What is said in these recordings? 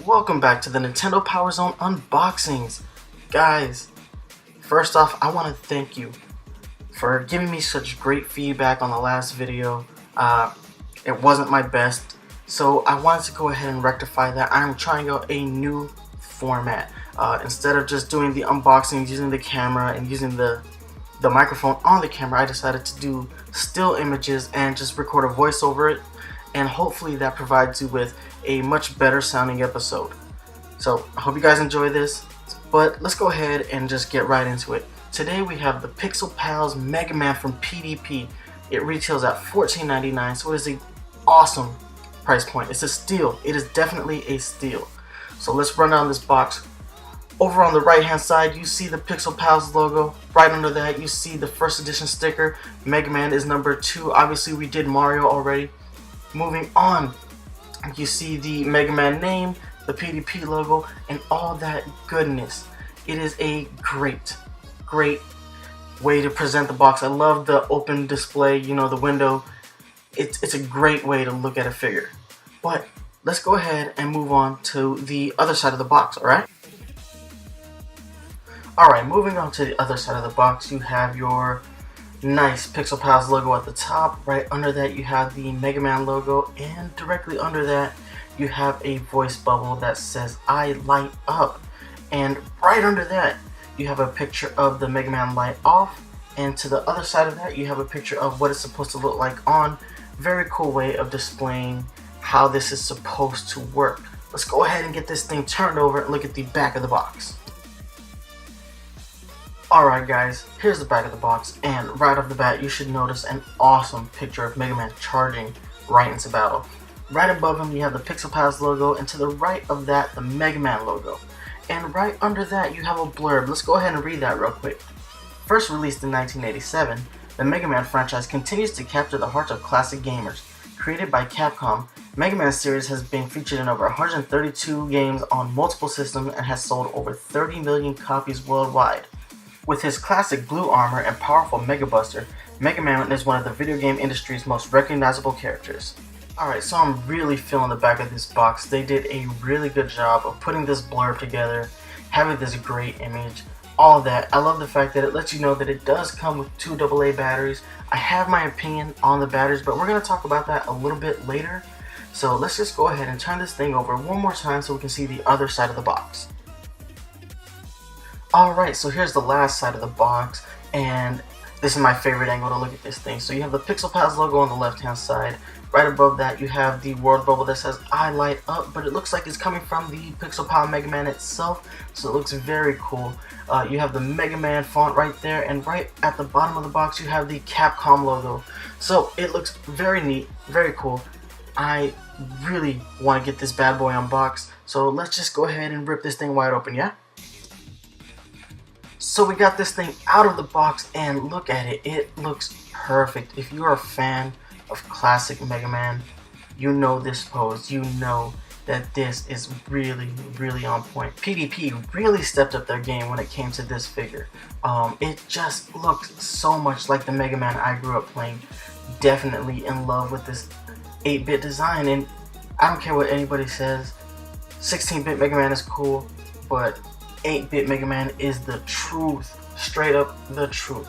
welcome back to the Nintendo PowerZone unboxings. Guys, first off, I want to thank you for giving me such great feedback on the last video. It wasn't my best, so I wanted to go ahead and rectify that. I'm trying out a new format. Instead of just doing the unboxings using the camera and using the microphone on the camera, I decided to do still images and just record a voice over it, and hopefully that provides you with a much better sounding episode. So I hope you guys enjoy this, but let's go ahead and just get right into it. Today we have the Pixel Pals Mega Man from PDP. It retails at $14.99, so it is an awesome price point. It's a steal. It is definitely a steal. So let's run down this box. Over on the right hand side you see the Pixel Pals logo. Right under that you see the first edition sticker. Mega Man is number 2. Obviously we did Mario already. Moving on, you see the Mega Man name, the PDP logo, and all that goodness. It is a great way to present the box. I love the open display, you know, the window. It's a great way to look at a figure. But let's go ahead and move on to the other side of the box, alright? Alright, moving on to the other side of the box, you have your nice Pixel Pals logo at the top. Right under that you have the Mega Man logo, and directly under that you have a voice bubble that says "I light up." And right under that you have a picture of the Mega Man light off, and to the other side of that you have a picture of what it's supposed to look like on. Very cool way of displaying how this is supposed to work. Let's go ahead and get this thing turned over and look at the back of the box. Alright guys, here's the back of the box, and right off the bat you should notice an awesome picture of Mega Man charging right into battle. Right above him you have the Pixel Pals logo, and to the right of that the Mega Man logo. And right under that you have a blurb. Let's go ahead and read that real quick. First released in 1987, the Mega Man franchise continues to capture the hearts of classic gamers. Created by Capcom, Mega Man series has been featured in over 132 games on multiple systems and has sold over 30 million copies worldwide. With his classic blue armor and powerful Mega Buster, Mega Man is one of the video game industry's most recognizable characters. Alright, so I'm really feeling the back of this box. They did a really good job of putting this blurb together, having this great image, all of that. I love the fact that it lets you know that it does come with 2 AA batteries. I have my opinion on the batteries, but we're going to talk about that a little bit later. So let's just go ahead and turn this thing over one more time so we can see the other side of the box. Alright, so here's the last side of the box, and this is my favorite angle to look at this thing. So you have the Pixel Pals logo on the left hand side. Right above that you have the word bubble that says "I light up," but it looks like it's coming from the Pixel Pal Mega Man itself, so it looks very cool. You have the Mega Man font right there, and right at the bottom of the box you have the Capcom logo. So it looks very neat, very cool. I really want to get this bad boy unboxed, so let's just go ahead and rip this thing wide open, yeah? So we got this thing out of the box, and look at it. It looks perfect. If you're a fan of classic Mega Man, you know this pose. You know that this is really on point. PDP really stepped up their game when it came to this figure. It just looks so much like the Mega Man I grew up playing. Definitely in love with this 8-bit design, and I don't care what anybody says. 16-bit Mega Man is cool, but 8-bit Mega Man is the truth, straight up the truth.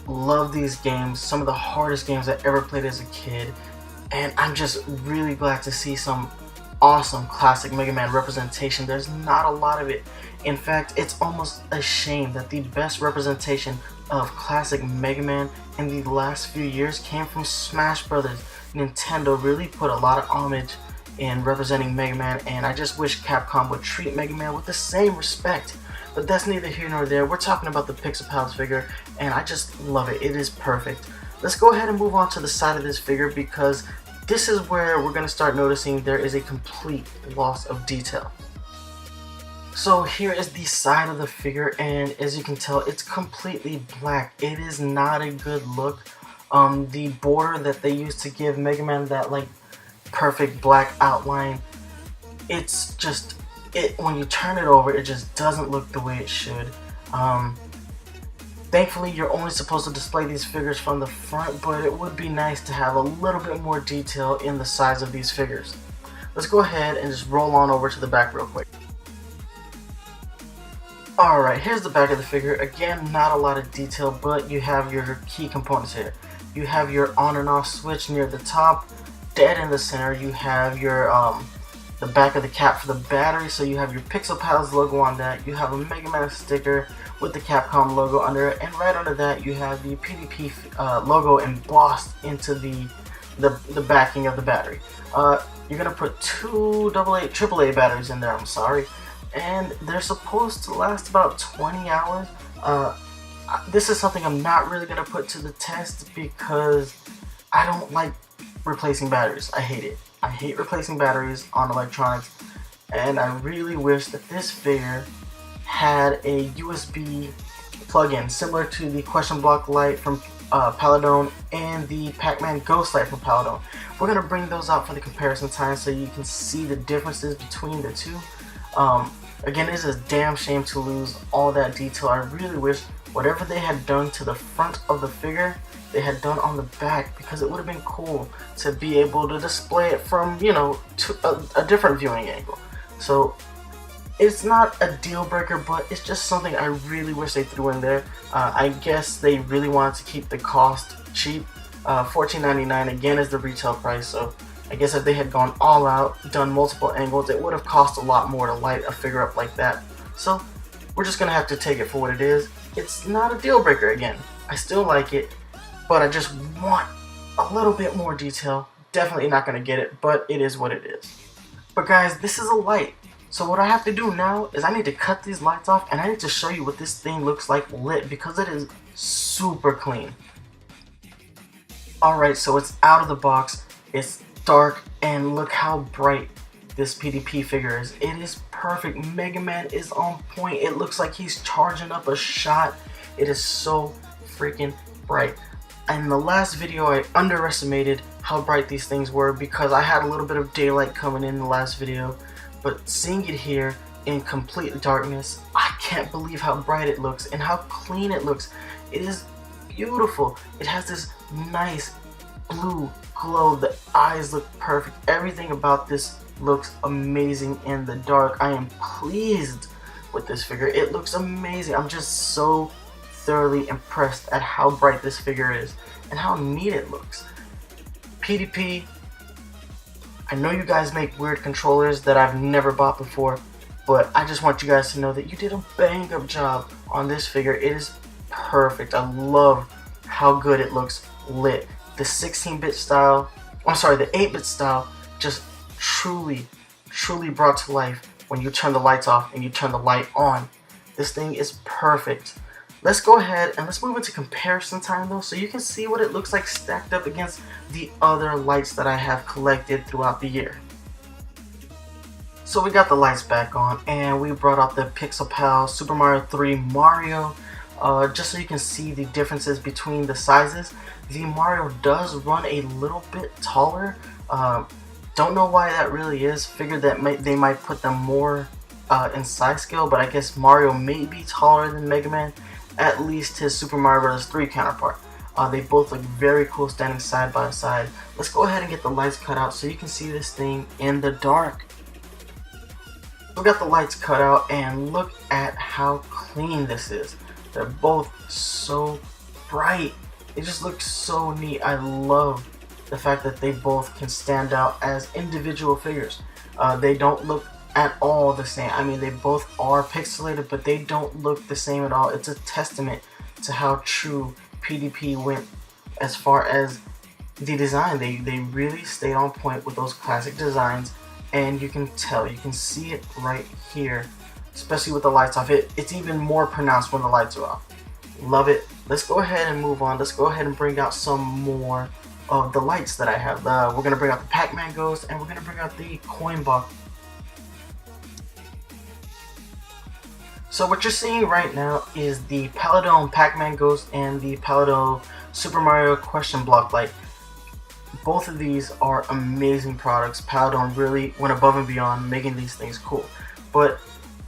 Love these games, some of the hardest games I ever played as a kid, and I'm just really glad to see some awesome classic Mega Man representation. There's not a lot of it. In fact, it's almost a shame that the best representation of classic Mega Man in the last few years came from Smash Brothers. Nintendo really put a lot of homage in representing Mega Man, and I just wish Capcom would treat Mega Man with the same respect. But that's neither here nor there. We're talking about the Pixel Pals figure, and I just love it. It is perfect. Let's go ahead and move on to the side of this figure, because this is where we're going to start noticing there is a complete loss of detail. So here is the side of the figure, and as you can tell, it's completely black. It is not a good look. The border that they used to give Mega Man that like perfect black outline, it's just, when you turn it over, it just doesn't look the way it should. Thankfully, you're only supposed to display these figures from the front, but it would be nice to have a little bit more detail in the size of these figures. let's go ahead and just roll on over to the back real quick. Alright, here's the back of the figure. Again, not a lot of detail, but you have your key components here. You have your on and off switch near the top, dead in the center. You have your the back of the cap for the battery, so you have your Pixel Pals logo on that. You have a Mega Man sticker with the Capcom logo under it, and right under that you have the PDP logo embossed into the backing of the battery. You're gonna put two AAA batteries in there. I'm sorry. And they're supposed to last about 20 hours. This is something I'm not really going to put to the test because I don't like replacing batteries. I hate it. I hate replacing batteries on electronics, and I really wish that this figure had a USB plug-in similar to the question block light from PowerZone and the Pac-Man Ghost light from PowerZone. We're going to bring those out for the comparison time so you can see the differences between the two. Again, it's a damn shame to lose all that detail. I really wish whatever they had done to the front of the figure, they had done on the back, because it would have been cool to be able to display it from, you know, to a different viewing angle. So it's not a deal breaker, but it's just something I really wish they threw in there. I guess they really wanted to keep the cost cheap. $14.99 again is the retail price, so I guess if they had gone all out, done multiple angles, it would have cost a lot more to light a figure up like that. So we're just gonna have to take it for what it is. It's not a deal breaker again. I still like it, but I just want a little bit more detail. Definitely not gonna get it, but it is what it is. But guys, this is a light. So what I have to do now is I need to cut these lights off, and I need to show you what this thing looks like lit, because it is super clean. Alright, so it's out of the box. It's dark, and look how bright this PDP figure is. It is perfect. Mega Man is on point. It looks like he's charging up a shot. It is so freaking bright. In the last video, I underestimated how bright these things were because I had a little bit of daylight coming in the last video, but seeing it here in complete darkness, I can't believe how bright it looks and how clean it looks. It is beautiful. It has this nice blue glow. The eyes look perfect. Everything about this looks amazing in the dark. I am pleased with this figure. It looks amazing. I'm just so thoroughly impressed at how bright this figure is and how neat it looks. PDP, I know you guys make weird controllers that I've never bought before, but I just want you guys to know that you did a bang up job on this figure. It is perfect. I love how good it looks lit. The 16-bit style, I'm sorry, the 8-bit style just truly brought to life when you turn the lights off and you turn the light on. This thing is perfect. Let's go ahead and let's move into comparison time though, so you can see what it looks like stacked up against the other lights that I have collected throughout the year. So we got the lights back on, and we brought out the Pixel Pal Super Mario 3 Mario, just so you can see the differences between the sizes. The Mario does run a little bit taller. Don't know why that really is. Figured that they might put them more in size scale, but I guess Mario may be taller than Mega Man, at least his Super Mario Bros. 3 counterpart. They both look very cool standing side by side. Let's go ahead and get the lights cut out so you can see this thing in the dark. We got the lights cut out, and look at how clean this is. They're both so bright. It just looks so neat. I love the fact that they both can stand out as individual figures. They don't look at all the same. I mean, they both are pixelated, but they don't look the same at all. It's a testament to how true PDP went as far as the design. They really stayed on point with those classic designs, and you can tell, you can see it right here, especially with the lights off. It's even more pronounced when the lights are off. Love it. Let's go ahead and move on. Let's go ahead and bring out some more of the lights that I have. We're going to bring out the Pac-Man Ghost, and we're going to bring out the coin box. So what you're seeing right now is the PowerZone Pac-Man Ghost and the PowerZone Super Mario question block light. Both of these are amazing products. PowerZone really went above and beyond making these things cool. But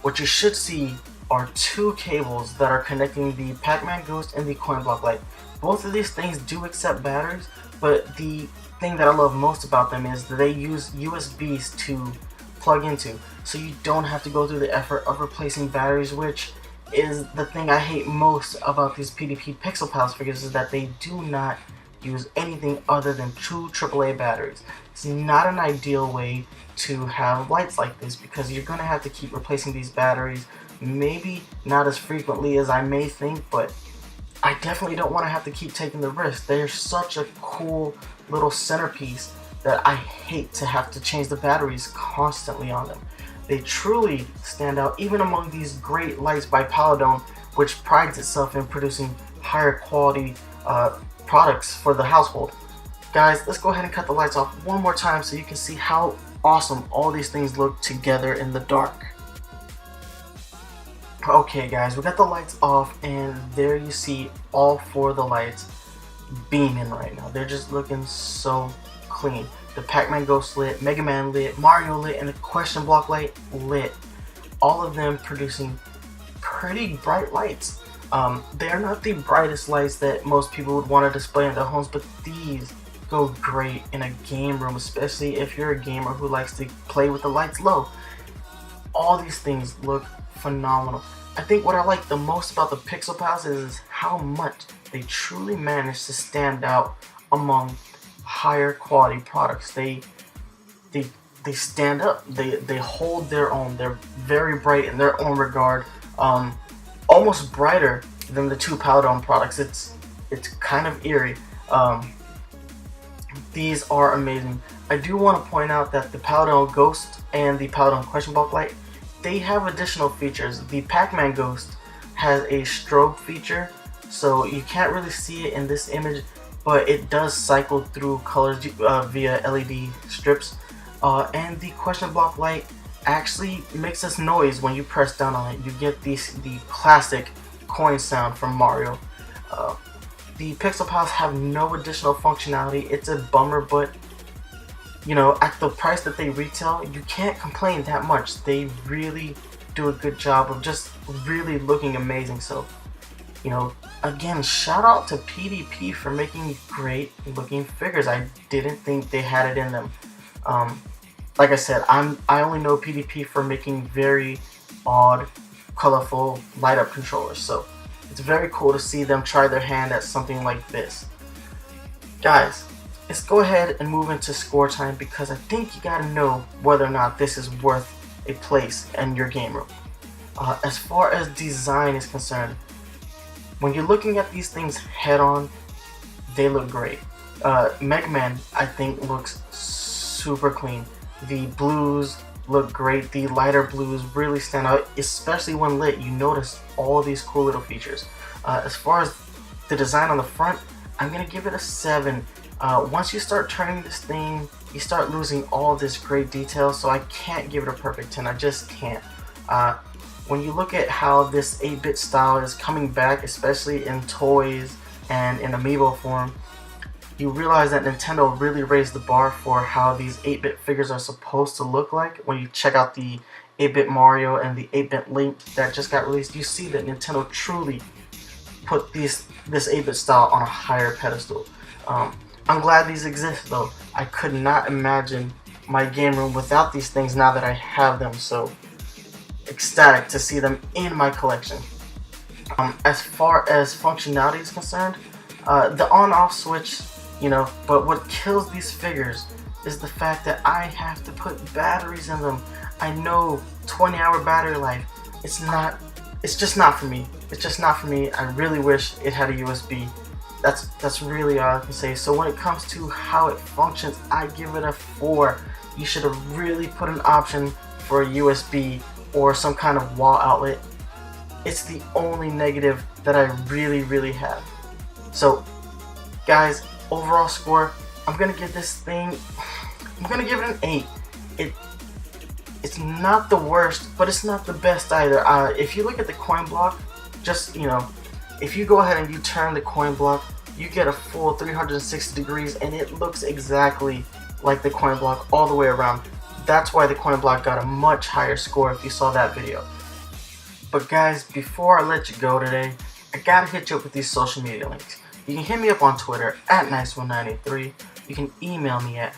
what you should see are two cables that are connecting the Pac-Man Ghost and the coin block light. Both of these things do accept batteries, but the thing that I love most about them is that they use USBs to plug into, so you don't have to go through the effort of replacing batteries, which is the thing I hate most about these PDP Pixel Pals figures, is that they do not use anything other than true AAA batteries. It's not an ideal way to have lights like this, because you're going to have to keep replacing these batteries, maybe not as frequently as I may think, but I definitely don't want to have to keep taking the risk. They're such a cool little centerpiece that I hate to have to change the batteries constantly on them. They truly stand out even among these great lights by PowerZone, which prides itself in producing higher quality products for the household. Guys, let's go ahead and cut the lights off one more time so you can see how awesome all these things look together in the dark. Okay guys, we got the lights off, and there you see all four of the lights beaming right now. They're just looking so clean. The Pac-Man Ghost lit, Mega Man lit, Mario lit, and the question block light lit. All of them producing pretty bright lights. They're not the brightest lights that most people would want to display in their homes, but these go great in a game room, especially if you're a gamer who likes to play with the lights low. All these things look phenomenal. I think what I like the most about the Pixel Pals is how much they truly manage to stand out among higher quality products. They stand up. They hold their own. They're very bright in their own regard. Almost brighter than the two PowerZone products. It's kind of eerie. These are amazing. I do want to point out that the PowerZone Ghost and the PowerZone question block light, they have additional features. The Pac-Man Ghost has a strobe feature, so you can't really see it in this image, but it does cycle through colors via LED strips. And the question block light actually makes this noise when you press down on it. You get the classic coin sound from Mario. The Pixel Pals have no additional functionality. It's a bummer, but you know, at the price that they retail, you can't complain that much. They really do a good job of just really looking amazing. So, you know, again, shout out to PDP for making great looking figures. I didn't think they had it in them. Like I said, I only know PDP for making very odd, colorful light up controllers. So it's very cool to see them try their hand at something like this. Guys, let's go ahead and move into score time, because I think you gotta know whether or not this is worth a place in your game room. As far as design is concerned, when you're looking at these things head on, they look great. Mega Man, I think, looks super clean. The blues look great. The lighter blues really stand out, especially when lit. You notice all these cool little features. As far as the design on the front, I'm gonna give it a 7. Once you start turning this thing, you start losing all this great detail, so I can't give it a perfect 10. I just can't. When you look at how this 8-bit style is coming back, especially in toys and in amiibo form, you realize that Nintendo really raised the bar for how these 8-bit figures are supposed to look like. When you check out the 8-bit Mario and the 8-bit Link that just got released, you see that Nintendo truly put this 8-bit style on a higher pedestal. I'm glad these exist though. I could not imagine my game room without these things now that I have them, so ecstatic to see them in my collection. As far as functionality is concerned, the on-off switch, you know, but what kills these figures is the fact that I have to put batteries in them. I know 20-hour battery life, it's just not for me. It's just not for me. I really wish it had a USB. That's really all I can say. So when it comes to how it functions, I give it a 4. You should have really put an option for a USB or some kind of wall outlet. It's the only negative that I really have. So guys, overall score, I'm gonna give this thing, I'm gonna give it an 8. It's not the worst, but it's not the best either. If you look at the coin block, just, you know, if you go ahead and you turn the coin block, you get a full 360 degrees, and it looks exactly like the coin block all the way around. That's why the coin block got a much higher score if you saw that video. But guys, before I let you go today, I gotta hit you up with these social media links. You can hit me up on Twitter at nice1983. You can email me at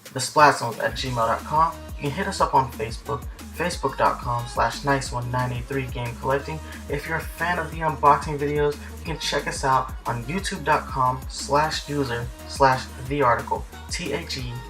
thesplatzones@gmail.com. You can hit us up on Facebook, facebook.com/nice1983gamecollecting. If you're a fan of the unboxing videos, you can check us out on youtube.com/user/thearticle, TheArticle.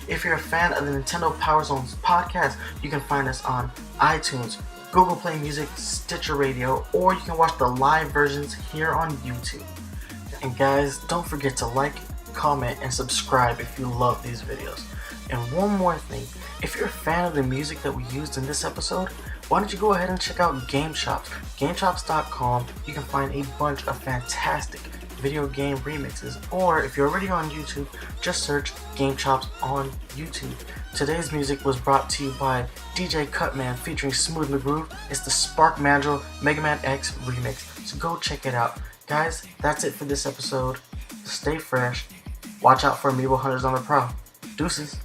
If you're a fan of the Nintendo PowerZone's podcast, you can find us on iTunes, Google Play Music, Stitcher Radio, or you can watch the live versions here on YouTube. And guys, don't forget to like, comment, and subscribe if you love these videos. And one more thing, if you're a fan of the music that we used in this episode, why don't you go ahead and check out Game Chops. GameChops.com, you can find a bunch of fantastic video game remixes, or if you're already on YouTube, just search Game Chops on YouTube. Today's music was brought to you by DJ Cutman featuring Smooth McGroove. It's the Spark Mandrill Mega Man X remix, so go check it out. Guys, that's it for this episode. Stay fresh. Watch out for Amiibo Hunters on the prowl. Deuces.